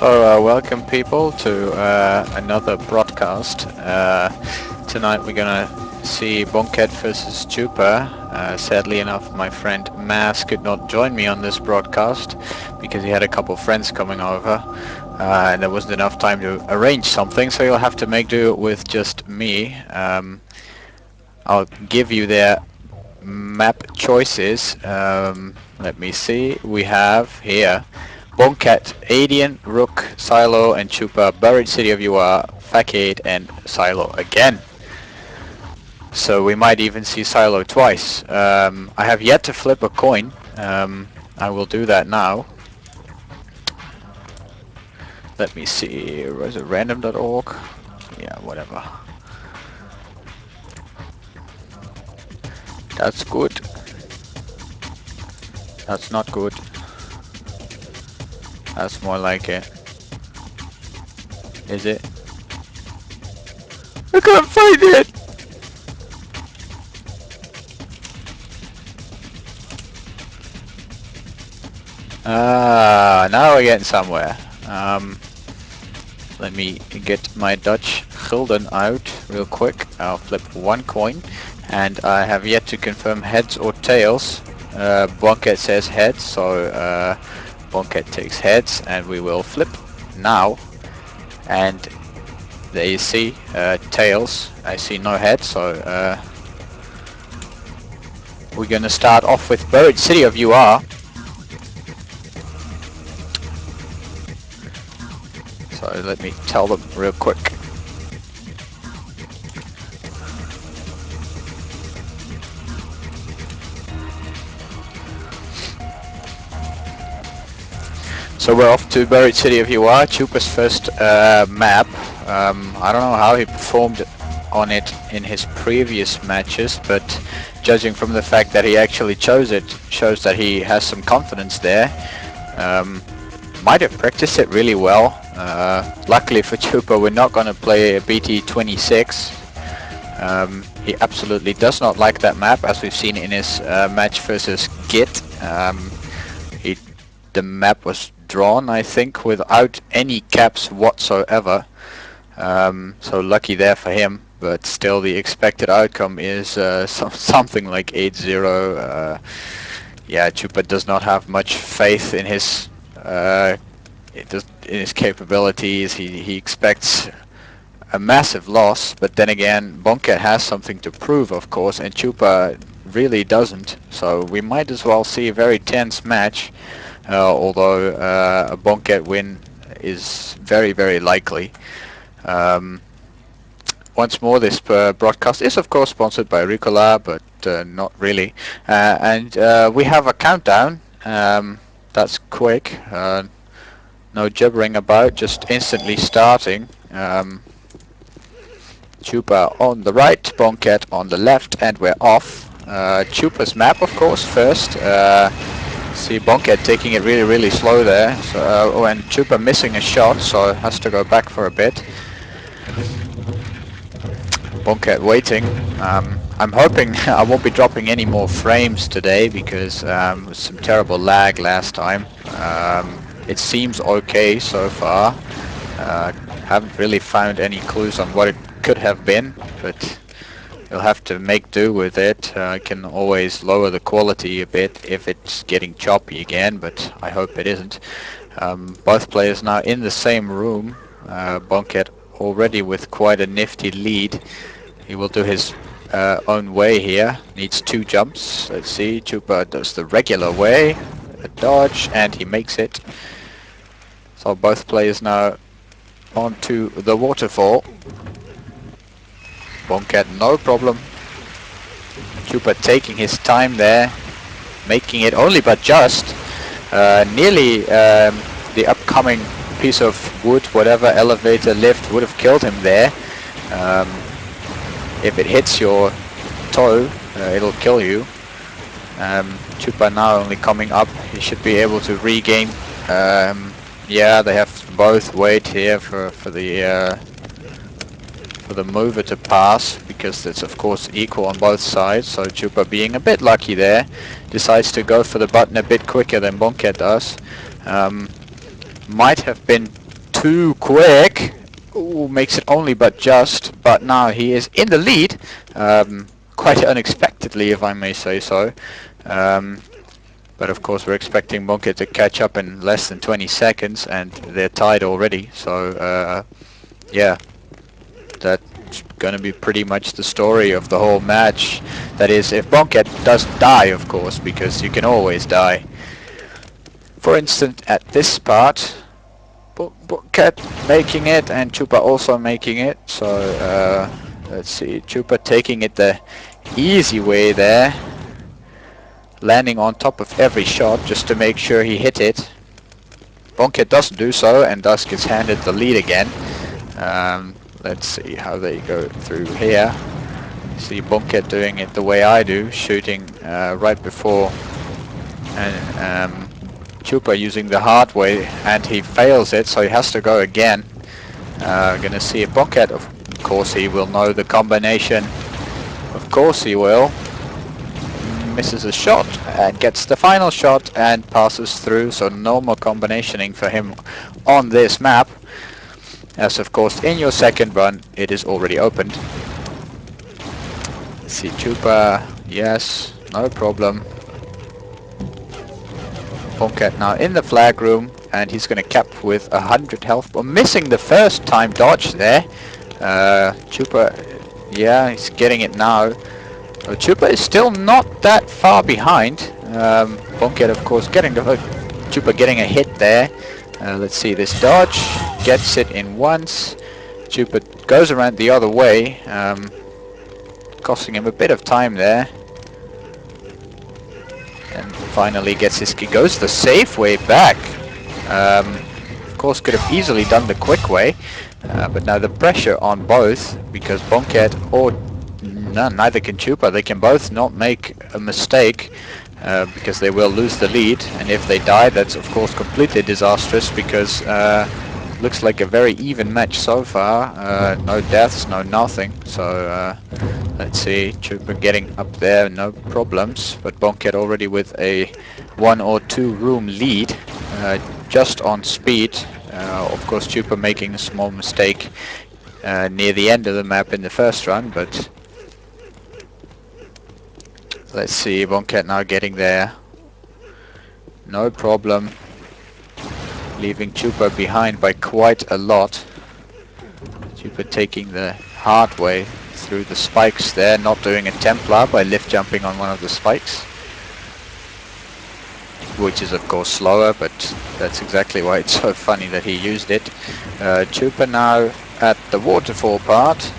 Welcome people to another broadcast. Tonight we're gonna see Bonket versus Chupa. Sadly enough, my friend Mas could not join me on this broadcast because he had a couple friends coming over, and there wasn't enough time to arrange something, so you'll have to make do with just me. I'll give you their map choices. Let me see. We have here Bonket, Adeon, Rook, Silo, and Chupa, Buried City of UR, Facade, and Silo again. So we might even see Silo twice. I have yet to flip a coin. I will do that now. Let me see. Was it random.org? Yeah, whatever. That's good. That's not good. That's more like it. Is it? I can't find it! Now we're getting somewhere. Let me get my Dutch gulden out real quick. I'll flip one coin, and I have yet to confirm heads or tails. Bonket says heads, so Bonket takes heads, and we will flip now. And there you see tails. I see no heads, so we're gonna start off with Buried City of UR. So let me tell them real quick. So we're off to Buried City of UR, Chupa's first map. I don't know how he performed on it in his previous matches, but judging from the fact that he actually chose it, shows that he has some confidence there. Might have practiced it really well. Luckily for Chupa, we're not going to play a BT-26. He absolutely does not like that map, as we've seen in his match versus Git. The map was drawn, I think, without any caps whatsoever. So lucky there for him, but still the expected outcome is something like 8-0. Yeah, Chupa does not have much faith in his capabilities. He expects a massive loss, but then again, Bonket has something to prove, of course, and Chupa really doesn't. So we might as well see a very tense match, although a Bonket win is very, very likely. Once more, this broadcast is of course sponsored by Ricola, but not really. And we have a countdown. That's quick. No gibbering about, just instantly starting. Chupa on the right, Bonket on the left, and we're off. Chupa's map, of course, first. See Bonket taking it really, really slow there. So, and Chupa missing a shot, so has to go back for a bit. Bonket waiting. I'm hoping I won't be dropping any more frames today because it was some terrible lag last time. It seems okay so far. Haven't really found any clues on what it could have been, but you'll have to make do with it. I can always lower the quality a bit if it's getting choppy again, but I hope it isn't. Both players now in the same room. Bonket already with quite a nifty lead. He will do his own way here. Needs 2 jumps. Let's see. Chupa does the regular way, a dodge, and he makes it. So both players now onto the waterfall. Bonket no problem. Chupa taking his time there, making it only but just. Nearly the upcoming piece of wood, whatever, elevator, lift, would have killed him there. If it hits your toe, it'll kill you. Chupa now only coming up. He should be able to regain. Yeah, they have to both wait here for the mover to pass, because it's of course equal on both sides. So Chupa, being a bit lucky there, decides to go for the button a bit quicker than Bonket does. Might have been too quick. Ooh, makes it only but just, but now he is in the lead, quite unexpectedly, if I may say so. But of course we're expecting Bonket to catch up in less than 20 seconds, and they're tied already, so yeah, that's gonna be pretty much the story of the whole match. That is, if Bonket doesn't die, of course, because you can always die. For instance, at this part, Bonket making it and Chupa also making it, so let's see, Chupa taking it the easy way there, landing on top of every shot just to make sure he hit it. Bonket doesn't do so and thus gets handed the lead again. Let's see how they go through here. See Bonket doing it the way I do, shooting right before, and Chupa using the hard way, and he fails it, so he has to go again. Gonna see if Bonket, of course he will know the combination. Of course he will. Misses a shot and gets the final shot and passes through, so no more combinationing for him on this map. As of course in your second run it is already opened. Let's see, Chupa, yes, no problem. Bonket now in the flag room, and he's going to cap with 100 health, but missing the first time dodge there. Chupa, yeah, he's getting it now. Chupa is still not that far behind. Bonket, of course, getting the Chupa getting a hit there. Let's see, this dodge gets it in once. Chupa goes around the other way, costing him a bit of time there. And finally gets his key, goes the safe way back. Of course could have easily done the quick way, but now the pressure on both, because Bonket or neither can Chupa, they can both not make a mistake, because they will lose the lead, and if they die that's of course completely disastrous, because looks like a very even match so far. No deaths, no nothing, so let's see, Chupa getting up there, no problems, but Bonket already with a 1 or 2 room lead, just on speed. Of course Chupa making a small mistake near the end of the map in the first run, but let's see, Bonket now getting there, no problem, leaving Chupa behind by quite a lot. Chupa taking the hard way through the spikes there, not doing a Templar by lift jumping on one of the spikes, which is of course slower, but that's exactly why it's so funny that he used it. Chupa now at the waterfall part,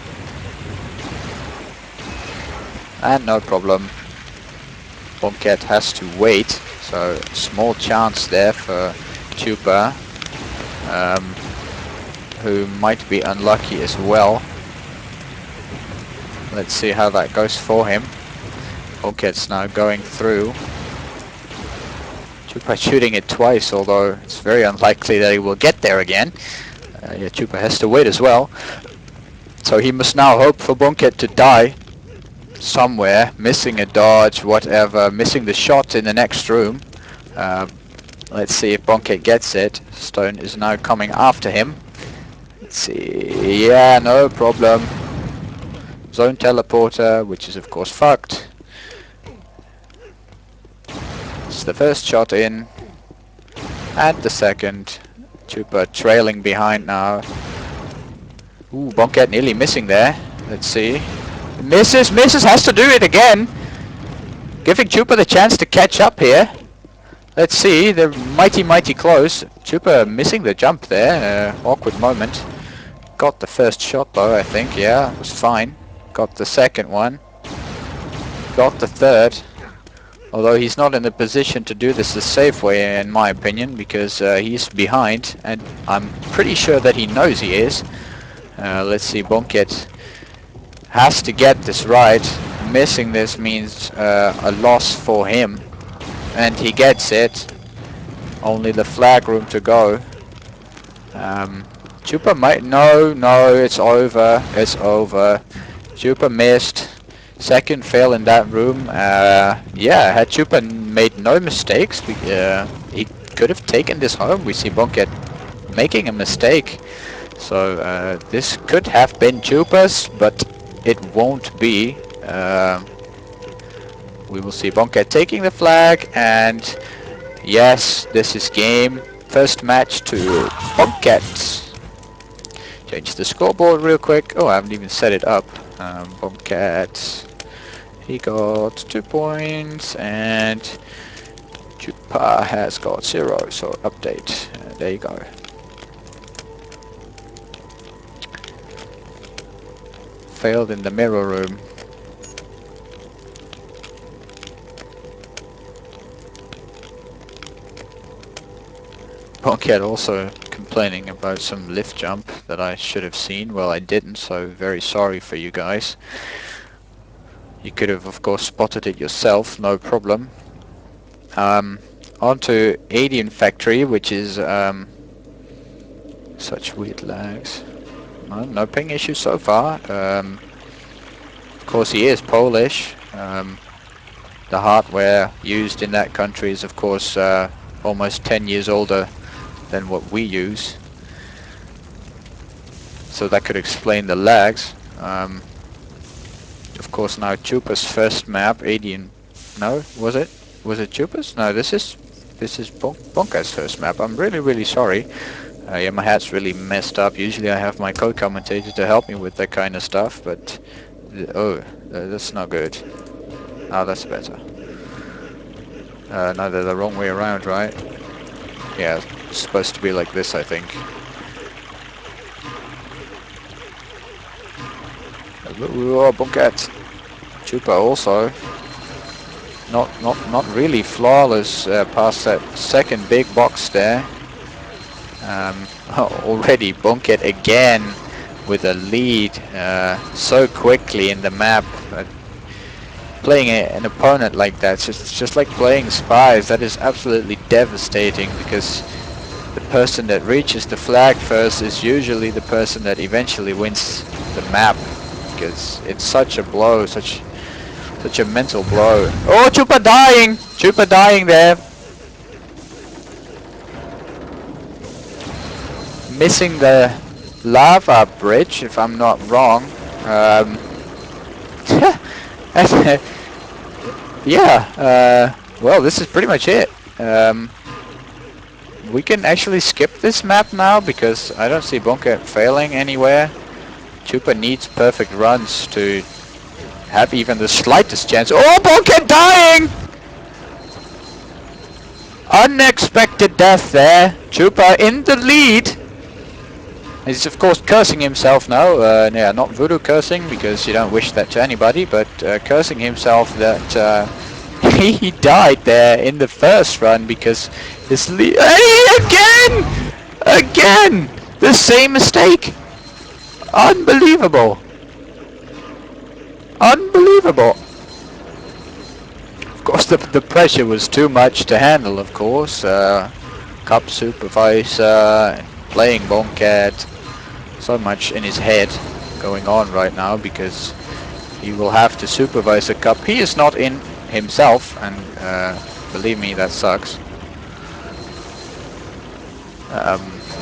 and no problem, Bonket has to wait, so small chance there for Chupa, who might be unlucky as well. Let's see how that goes for him. Bonket's now going through. Chupa shooting it twice, although it's very unlikely that he will get there again. Yeah, Chupa has to wait as well. So he must now hope for Bonket to die somewhere, missing a dodge, whatever, missing the shot in the next room. Let's see if Bonket gets it. Stone is now coming after him. Let's see, yeah, no problem. Zone teleporter, which is of course fucked. It's the first shot in, and the second. Chupa trailing behind now. Ooh, Bonket nearly missing there. Let's see. Misses, has to do it again. Giving Chupa the chance to catch up here. Let's see, they're mighty close. Chupa missing the jump there, awkward moment. Got the first shot though, I think, yeah, it was fine. Got the second one. Got the third. Although he's not in the position to do this the safe way, in my opinion, because he's behind, and I'm pretty sure that he knows he is. Let's see, Bonket has to get this right. Missing this means a loss for him, and he gets it. Only the flag room to go. Chupa might... No, it's over. It's over. Chupa missed. Second fail in that room. Yeah, had Chupa made no mistakes, he could have taken this home. We see Bonket making a mistake. So this could have been Chupa's, but it won't be. We will see Bonket taking the flag, and yes, this is game. First match to Bonket. Change the scoreboard real quick. Oh, I haven't even set it up. Bonket, he got 2 points, and Chupa has got 0. So update. There you go. Failed in the mirror room. Bonket also complaining about some lift jump that I should have seen. Well, I didn't, so very sorry for you guys. You could have, of course, spotted it yourself, no problem. On to Adeon Factory, which is such weird lags. No ping issues so far. Of course, he is Polish. The hardware used in that country is, of course, almost 10 years older than what we use. So that could explain the lags. Of course, now Chupa's first map, Adeon. No, was it? Was it Chupa's? No, this is Bonket's first map. I'm really sorry. Yeah, my hat's really messed up. Usually I have my co-commentator to help me with that kind of stuff, but that's not good. Oh, that's better. No, they're the wrong way around, right? Yeah, it's supposed to be like this, I think. Oh, Bonket. Chupa also. Not really flawless past that second big box there. Already Bonket again with a lead so quickly in the map. Playing an opponent like that, it's just like playing spies. That is absolutely devastating, because the person that reaches the flag first is usually the person that eventually wins the map, because it's such a blow, such a mental blow. Oh, Chupa dying! Chupa dying there. Missing the lava bridge, if I'm not wrong. Yeah, well, this is pretty much it. We can actually skip this map now, because I don't see Bonket failing anywhere. Chupa needs perfect runs to have even the slightest chance. Oh, Bonket dying! Unexpected death there. Chupa in the lead. He's of course cursing himself now. Yeah, not voodoo cursing, because you don't wish that to anybody, but cursing himself that he died there in the first run because his lead. Hey, again, the same mistake. Unbelievable. Unbelievable. Of course, the pressure was too much to handle. Of course, Cup supervisor, playing Bonket. So much in his head going on right now, because he will have to supervise a cup. He is not in himself, and believe me, that sucks.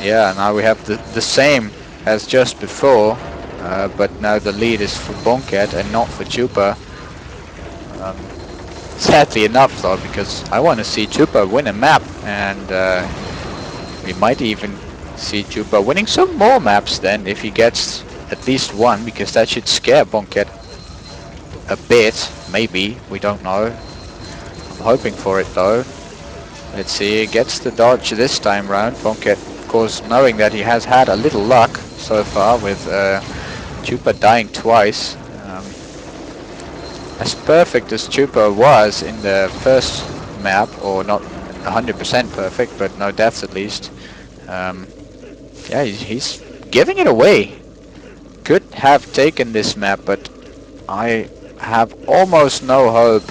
Yeah, now we have the same as just before, but now the lead is for Bonket and not for Chupa. Sadly enough, though, because I want to see Chupa win a map, and we might even see Chupa winning some more maps then, if he gets at least one, because that should scare Bonket a bit, maybe, we don't know. I'm hoping for it though. Let's see, he gets the dodge this time round. Bonket, of course, knowing that he has had a little luck so far with Chupa dying twice. As perfect as Chupa was in the first map, or not 100% perfect, but no deaths at least. Yeah, he's giving it away. Could have taken this map, but I have almost no hope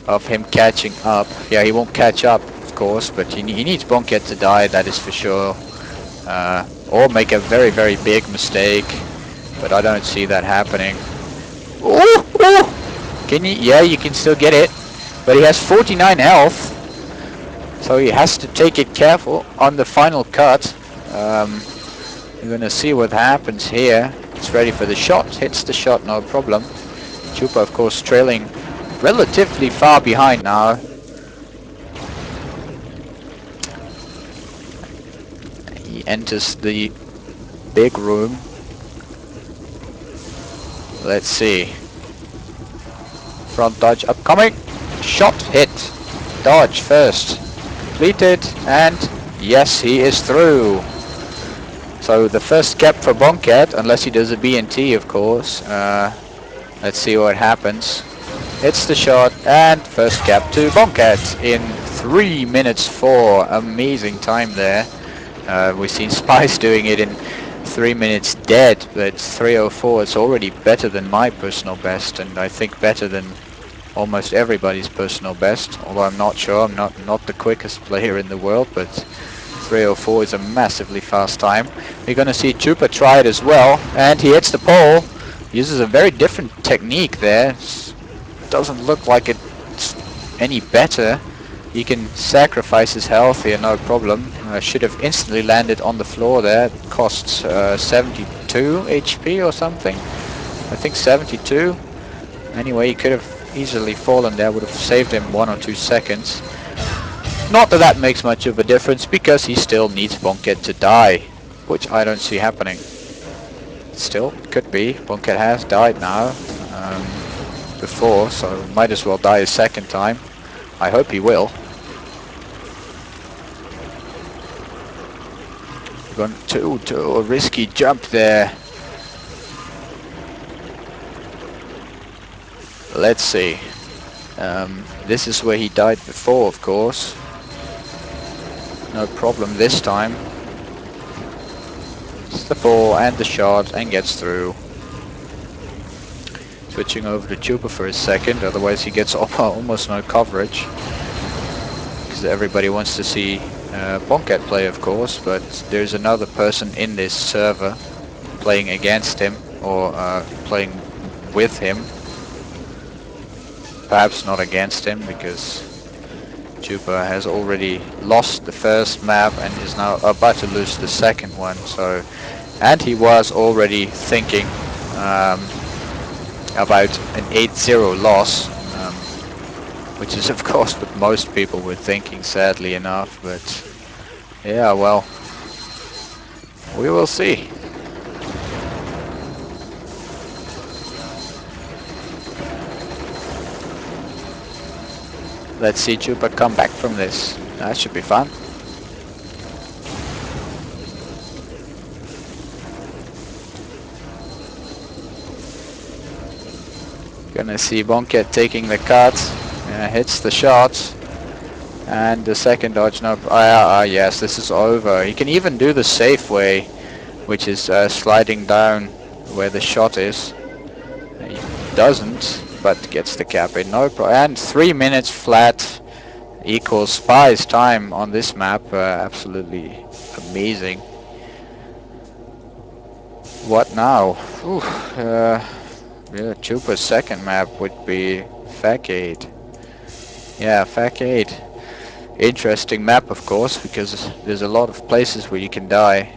of him catching up. Yeah, he won't catch up, of course, but he needs Bonket to die, that is for sure. Or make a very big mistake, but I don't see that happening. Can you? Yeah, you can still get it, but he has 49 health. So he has to take it careful on the final cut. We're gonna see what happens here. It's ready for the shot, hits the shot, no problem. Chupa, of course, trailing relatively far behind now. He enters the big room. Let's see. Front dodge upcoming. Shot hit. Dodge first. Completed, and yes, he is through. So the first cap for Bonket, unless he does a BNT, of course. Let's see what happens. Hits the shot, and first cap to Bonket in 3 minutes 4. Amazing time there. We've seen Spice doing it in 3 minutes dead, but 3:04. It's already better than my personal best, and I think better than almost everybody's personal best. Although I'm not sure, I'm not the quickest player in the world, but 3:04 is a massively fast time. We're going to see Chupa try it as well, and he hits the pole. Uses a very different technique there. Doesn't look like it's any better. He can sacrifice his health here, no problem. Should have instantly landed on the floor there. It costs 72 HP or something. I think 72. Anyway, he could have easily fallen there, would have saved him 1 or 2 seconds. Not that that makes much of a difference, because he still needs Bonket to die, which I don't see happening. Still, could be. Bonket has died now before, so might as well die a second time. I hope he will. Gone to a risky jump there. Let's see. This is where he died before, of course. No problem this time. It's the fall and the shot, and gets through. Switching over to Chupa for a second, otherwise he gets almost no coverage. Because everybody wants to see Bonket play, of course, but there's another person in this server playing against him, or playing with him. Perhaps not against him, because Chupa has already lost the first map and is now about to lose the second one. So, and he was already thinking about an 8-0 loss, which is of course what most people were thinking, sadly enough. But yeah, well, we will see. Let's see Chupa come back from this. That should be fun. Gonna see Bonket taking the cut. Hits the shot. And the second dodge, no. Yes, this is over. He can even do the safe way, which is sliding down where the shot is. He doesn't, but gets the cap in, no problem. And 3 minutes flat equals Spy's time on this map. Absolutely amazing. What now? Yeah, Chupa's second map would be Facade. Yeah, Facade. Interesting map, of course, because there's a lot of places where you can die.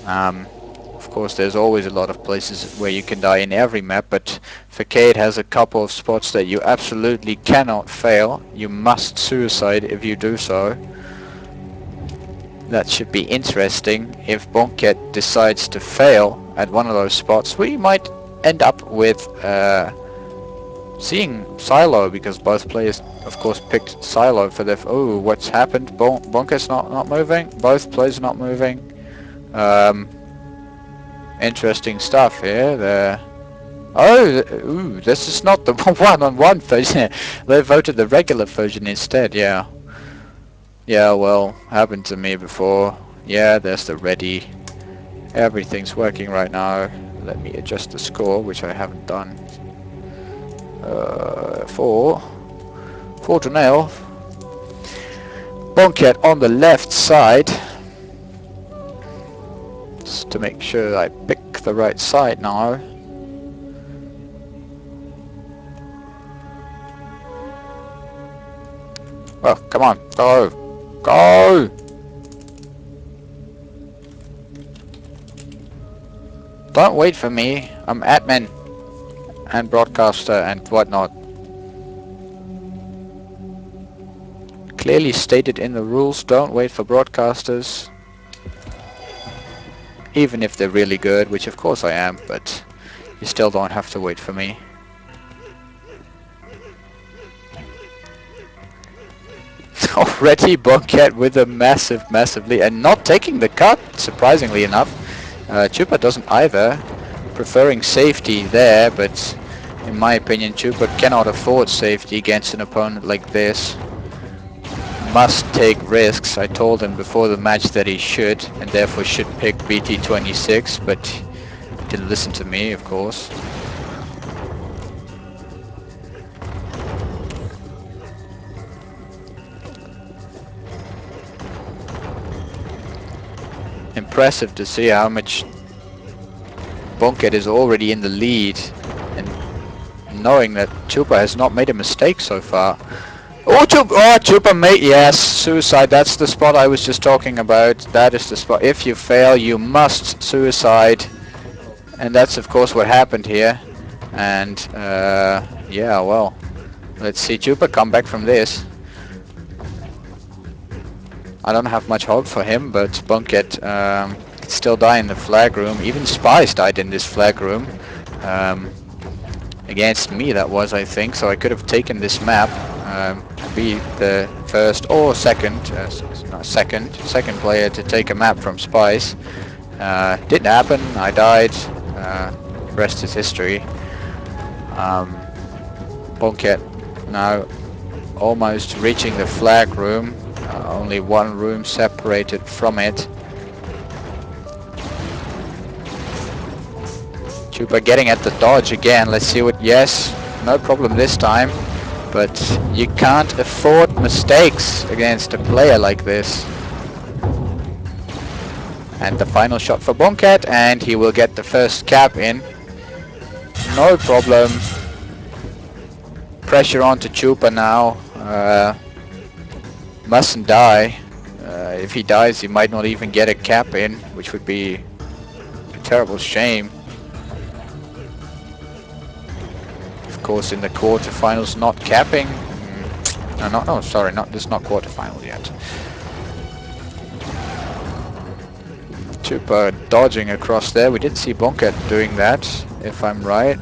Of course, there's always a lot of places where you can die in every map, but Facade has a couple of spots that you absolutely cannot fail. You must suicide if you do so. That should be interesting. If Bonket decides to fail at one of those spots, we might end up with seeing Silo, because both players of course picked Silo for their... Oh, what's happened? Bonket's not moving, both players not moving. Interesting stuff here. This is not the one-on-one version. They voted the regular version instead. Yeah, well, happened to me before. Yeah, there's the ready. Everything's working right now. Let me adjust the score, which I haven't done. 4 to 0. Bonket on the left side. Just to make sure I pick the right side now. Oh, come on, go! Go! Don't wait for me. I'm admin and broadcaster and whatnot. Clearly stated in the rules, don't wait for broadcasters. Even if they're really good, which of course I am, but you still don't have to wait for me. Already Bonket with a massive lead and not taking the cut, surprisingly enough. Chupa doesn't either, preferring safety there, but in my opinion Chupa cannot afford safety against an opponent like this. Must take risks. I told him before the match that he should, and therefore should pick BT-26, but he didn't listen to me, of course. Impressive to see how much Bonket is already in the lead, and knowing that Chupa has not made a mistake so far. Oh, Chupa made, yes, suicide, that's the spot I was just talking about. That is the spot. If you fail, you must suicide. And that's of course what happened here. And, yeah, well, let's see Chupa come back from this. I don't have much hope for him, but Bonket could still die in the flag room. Even Spice died in this flag room. Against me that was, I think, so I could have taken this map, be the first or second, not second player to take a map from Spice. Didn't happen, I died, rest is history. Bonket now almost reaching the flag room, only one room separated from it. Chupa getting at the dodge again, let's see what, yes, no problem this time, but you can't afford mistakes against a player like this. And the final shot for Bonket, and he will get the first cap in, no problem. Pressure on to Chupa now, mustn't die. If he dies he might not even get a cap in, which would be a terrible shame. Of course in the quarterfinals not capping. No, sorry, this is not quarterfinals yet. Chupa dodging across there. We did see Bonket doing that, if I'm right.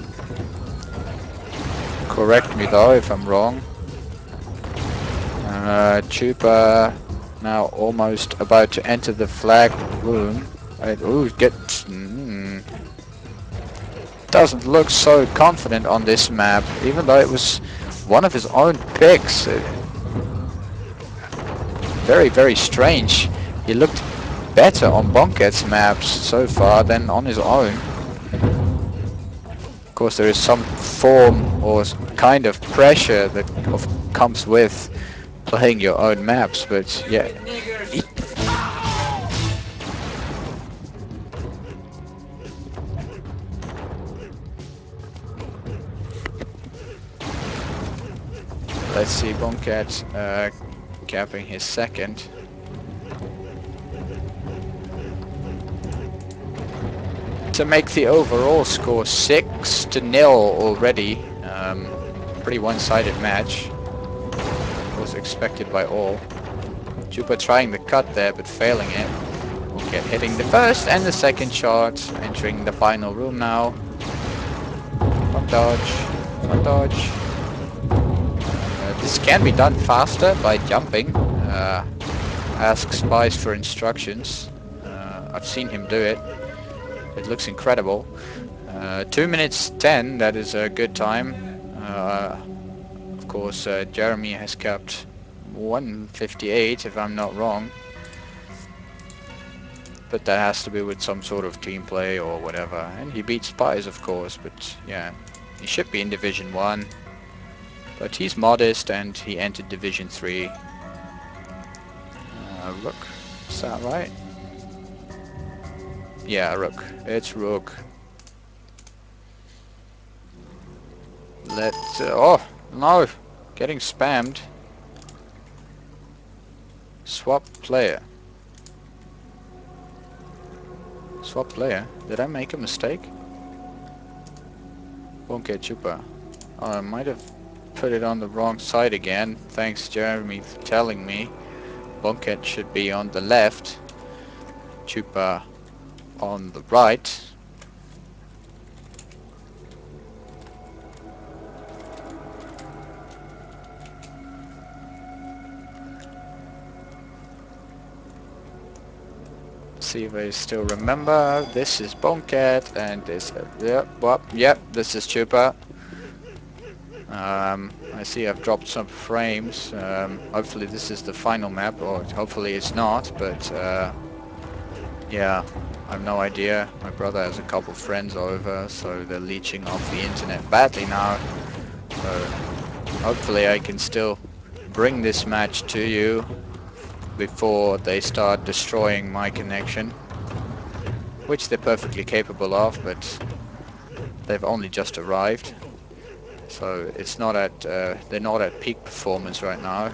Correct me though if I'm wrong. Chupa now almost about to enter the flag room. Doesn't look so confident on this map, even though it was one of his own picks. Very strange. He looked better on Bonket's maps so far than on his own. Of course there is some form or kind of pressure that comes with playing your own maps, but yeah. Let's see Bonket capping his second. To make the overall score 6-0 already. Pretty one-sided match. Was expected by all. Chupa trying the cut there but failing it. Bonket hitting the first and the second shot. Entering the final room now. Front dodge. Front dodge. This can be done faster by jumping. Ask Spice for instructions. I've seen him do it. It looks incredible. 2 minutes 10, that is a good time. Of course, Jeremy has kept 1:58 if I'm not wrong. But that has to be with some sort of team play or whatever. And he beat Spice, of course, but yeah. He should be in Division 1. But he's modest and he entered Division 3. Rook, is that right? Yeah, Rook. It's Rook. Oh, no! Getting spammed. Swap player. Swap player? Did I make a mistake? Bonket Chupa. Oh, I might have put it on the wrong side again. Thanks, Jeremy, for telling me. Bonket should be on the left. Chupa on the right. See if I still remember. This is Bonket and this yep, this is Chupa. I see I've dropped some frames. Hopefully this is the final map, or hopefully it's not, but yeah, I've no idea. My brother has a couple friends over, so they're leeching off the internet badly now. So hopefully I can still bring this match to you before they start destroying my connection, which they're perfectly capable of, but they've only just arrived. So it's not at they're not at peak performance right now.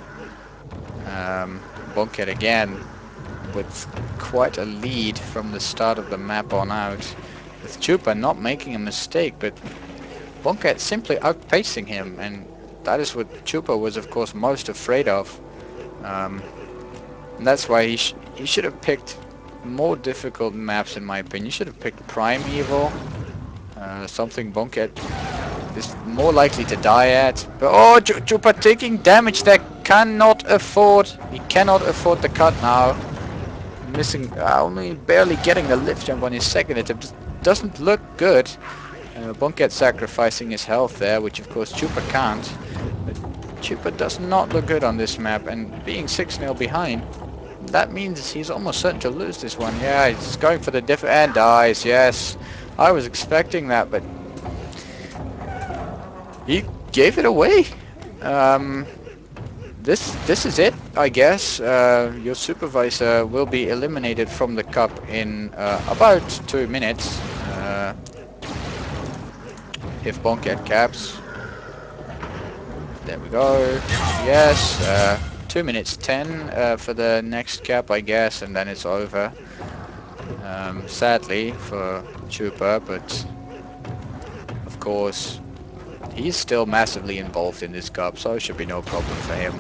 Bonket again with quite a lead from the start of the map on out, with Chupa not making a mistake, but Bonket simply outpacing him, and that is what Chupa was of course most afraid of. And that's why he should have picked more difficult maps, in my opinion. He should have picked Primeval, something Bonket is more likely to die at. But oh, Chupa taking damage there. He cannot afford the cut now. Missing, only barely getting the lift jump on his second attempt. Just doesn't look good. Bonket sacrificing his health there, which of course Chupa can't. But Chupa does not look good on this map, and being 6-0 behind, that means he's almost certain to lose this one. Yeah, he's going for the diff and dies. Yes, I was expecting that, but he gave it away. This is it, I guess. Your supervisor will be eliminated from the cup in about 2 minutes. If Bonket caps. There we go. Yes. 2 minutes 10 for the next cap, I guess, and then it's over. Sadly for Chupa, but of course he's still massively involved in this cup, so it should be no problem for him.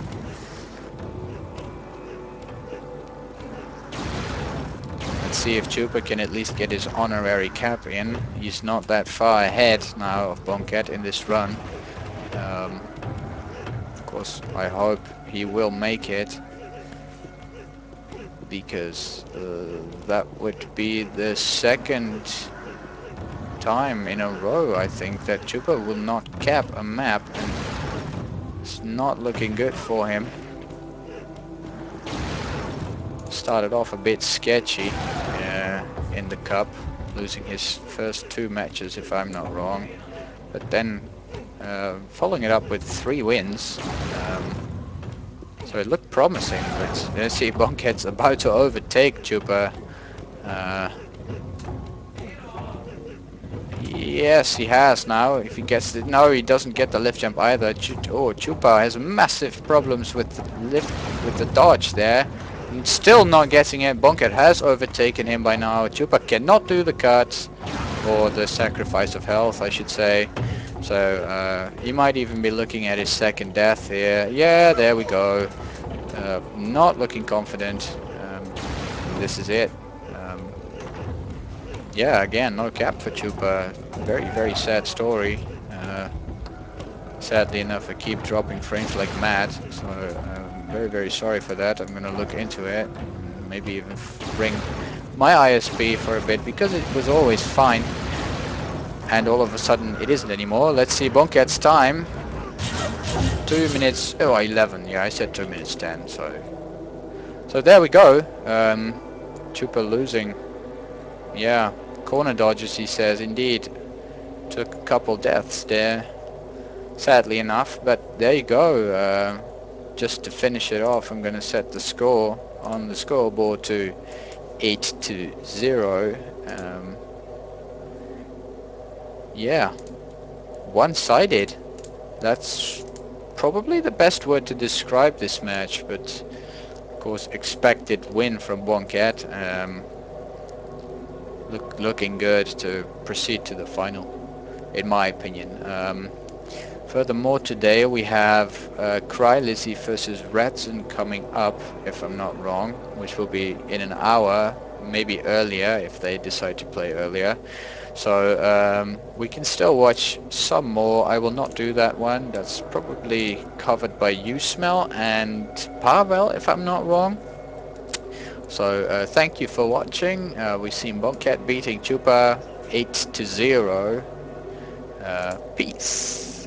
Let's see if Chupa can at least get his honorary cap in. He's not that far ahead now of Bonket in this run. Of course, I hope he will make it, because that would be the second time in a row, I think, that Chupa will not cap a map, and it's not looking good for him. Started off a bit sketchy in the cup, losing his first 2 matches if I'm not wrong, but then following it up with 3 wins. So it looked promising, but you see Bonket's about to overtake Chupa. Yes, he has now. If he gets it, no, he doesn't get the lift jump either. Chupa has massive problems with the lift, with the dodge there. And still not getting it. Bonket has overtaken him by now. Chupa cannot do the cut, or the sacrifice of health, I should say. So he might even be looking at his second death here. Yeah, there we go. Not looking confident. This is it. Yeah, again, no cap for Chupa. Very, very sad story. Sadly enough, I keep dropping frames like mad, so I'm very, very sorry for that. I'm gonna look into it, maybe even bring my ISP for a bit, because it was always fine, and all of a sudden it isn't anymore. Let's see Bonket's time. 2 minutes, 11, yeah, I said 2 minutes 10, so there we go. Chupa losing. Yeah, corner dodges, he says, indeed. Took a couple deaths there, sadly enough, but there you go. Just to finish it off, I'm going to set the score on the scoreboard to 8-0. Yeah, one-sided. That's probably the best word to describe this match, but course, expected win from Bonket. Looking good to proceed to the final, in my opinion. Furthermore, today we have Krylizzy versus Redson coming up, if I'm not wrong, which will be in an hour, maybe earlier if they decide to play earlier. So we can still watch some more. I will not do that one. That's probably covered by you, Smell, and Pavel, if I'm not wrong. So thank you for watching. We've seen Bonket beating Chupa 8-0. Peace.